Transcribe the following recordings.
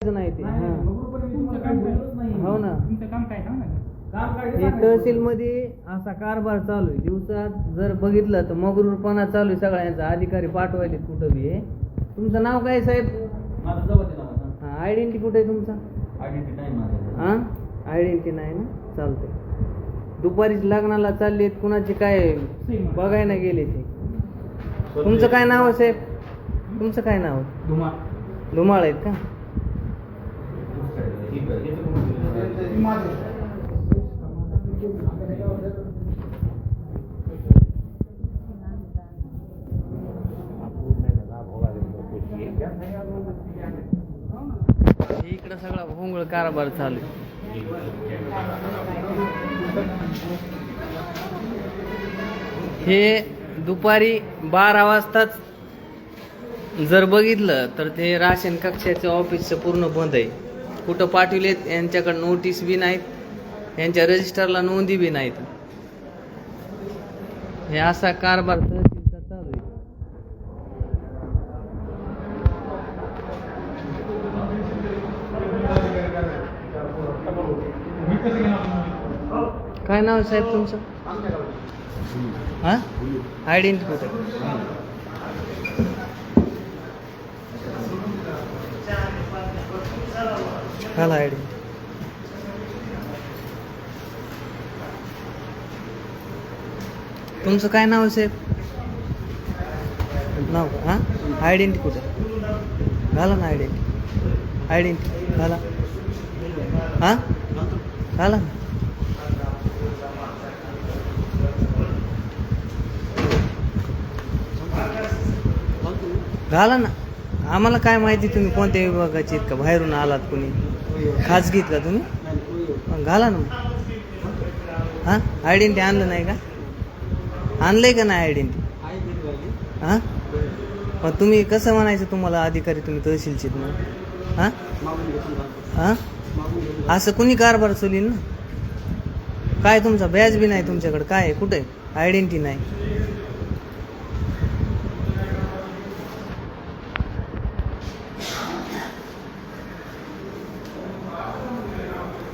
नाही ते हो ना. काम काय सांग ना. हे तहसील मध्ये असा कारभार चालू आहे. दिवसात जर बघितलं तर मगरूरपणा चालू आहे सगळ्यांचा. अधिकारी पाठवायले कुठं बी आहे. तुमचं नाव काय साहेब? माझं जवळ नाव. हा, आयडेंटिटी कुठे आहे तुमचा? आयडेंटिटी नाही माझं. हा, आयडेंटिटी नाही ना, चालतंय. दुपारीच लग्नाला चालले कुणाची काय बघायला गेले ते. तुमचं काय नाव आहे साहेब? तुमचं काय नाव? धुमाळ आहेत का? इकडं सगळा भोंगळ कारभार चालू आहे. हे दुपारी 12 वाजताच जर बघितलं तर ते राशन कक्षाचं ऑफिसचं पूर्ण बंद आहे. कुठं पाठवलेत यांच्याकडे नोटीस बी नाहीत, यांच्या रजिस्टरला नोंदी बी नाहीत. हे असा कारभार तहसीलचा चालू आहे. काय नाव आहे साहेब तुमचं? हा, आयडेंटिटी कुठे? काल आयडेंटिटी तुमचं काय नाव आहे साहेब? नाव का? हां, आयडेंटिटी कुठे? घाला ना आयडेंटिटी. आयडेंटिटी घाला. हां, घाला ना. घाला ना. आम्हाला काय माहिती तुम्ही कोणत्या विभागाचे आहेत का? बाहेरून आलात कुणी? खाजगीत का तुम्ही? घाला ना. हां, आयडेंटिटी आणलं नाही का? आणलंय का नाही आयडेंटिटी? हां, मग तुम्ही कसं म्हणायचं तुम्हाला अधिकारी तुम्ही तहसीलचे मग? हां हां, असं कुणी कारभार चालील ना? काय तुमचा बॅज बी नाही तुमच्याकडे? काय आहे? कुठे आयडेंटिटी नाही?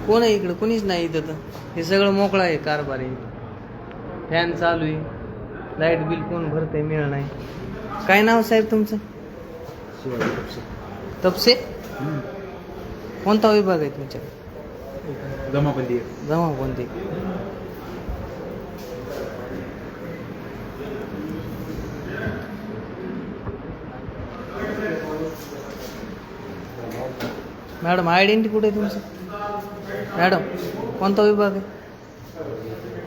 कोण आहे इकडं? कुणीच नाही इथं. तर हे सगळं मोकळं आहे कारभार आहे. फॅन चालू आहे. लाईट बिल कोण भरतंय मिळ नाही. काय नाव साहेब तुमचं? तपसे. कोणता विभाग आहे तुमच्याकडे? जमाबंदी. जमाबंदी. मॅडम आयडेंटिटी कुठे आहे तुमचं? मॅडम कोणता विभाग आहे?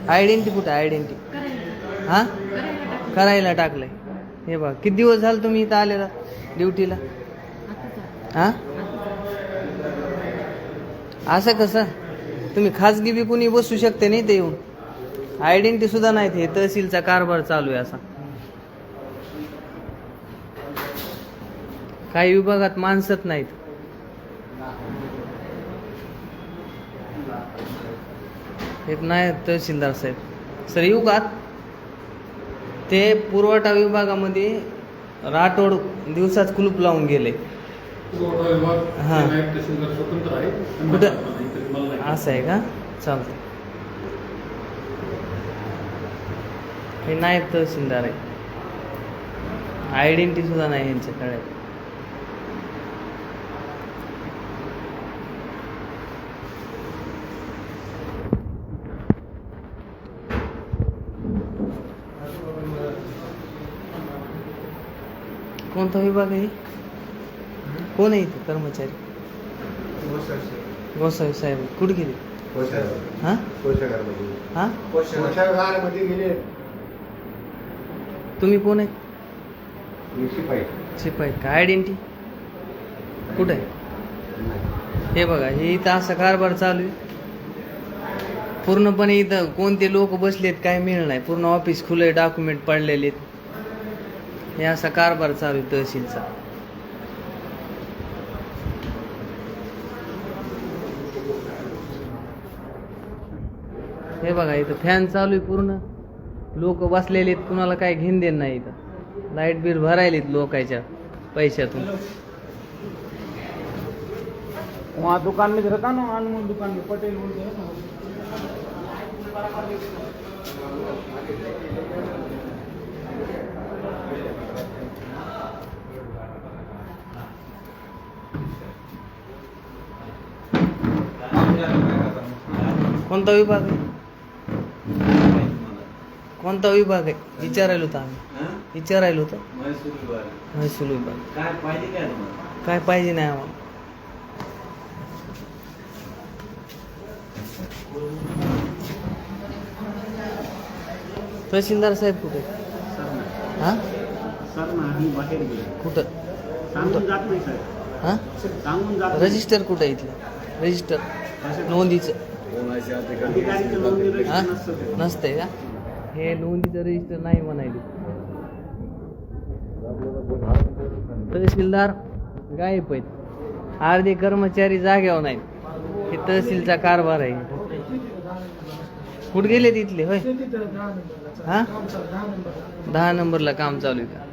आयडेंटिटी कुठे? आयडेंटिटी हां, करायला टाकलंय. हे बघा, किती दिवस झाले तुम्ही इथं आलेला ड्युटीला? हां, असं कसं? तुम्ही खाजगी बी कुणी बसू शकते नाही ते येऊन. आयडेंटिटी सुद्धा नाही. हे तहसीलचा कारभार चालू आहे असा. काही विभागात माणसंच नाहीत. एक नाही तहसीलदार साहेब. सर येऊ का? ते पुरवठा विभागामध्ये राठोड दिवसात कुलूप लावून गेले. हां, कुठं असं आहे का? चालतं. हे नायब तहसीलदार आहे. आयडेंटिटी सुद्धा नाही यांच्याकडे. कोणता विभाग आहे? कोण आहे इथे कर्मचारी? गोसावी साहेब. कुठे गेले? हां हां, तुम्ही कोण आहे? शिपाई का? आयडेंटिटी कुठं आहे? हे बघा, हे इथं असा कारभार चालू आहे पूर्णपणे. इथं कोणते लोक बसलेत काय मिळ नाही. पूर्ण ऑफिस खुले, डॉक्युमेंट पडलेले आहेत. हे असा कारभार चालू आहे तहसीलचा. हे बघा, इथं फॅन चालू आहे पूर्ण. लोक बसलेले आहेत, कुणाला काय घेण देण नाही. इथं लाईट बिल भरायलेत लोकांच्या पैशातून. वहाँ दुकान में रहता ना अनमोल दुकान में पटेल बोलते हैं ना कोणता विभाग आहे कोणता विभाग आहे विचारायला होतं आम्ही विचारायला होतं महसूल विभाग काय पाहिजे नाही आम्हाला तहसीलदार साहेब कुठे हा सर नाही बाहेर गेले कुठं सांगून जात नाही सर हा सांगून जात रजिस्टर कुठं आहे इथलं रजिस्टर नोंदीचं अधिकारीचं नोंदणी हा रजिस्टर नसतं ते. नसतंय का हे नोंदीचं रजिस्टर नाही म्हणायले तहसीलदार गायब आहेत अर्धे कर्मचारी जाग्यावर नाहीत हे तहसीलचा कारभार आहे कुठे गेले तिथले होय हा 10 नंबरला काम चालू आहे का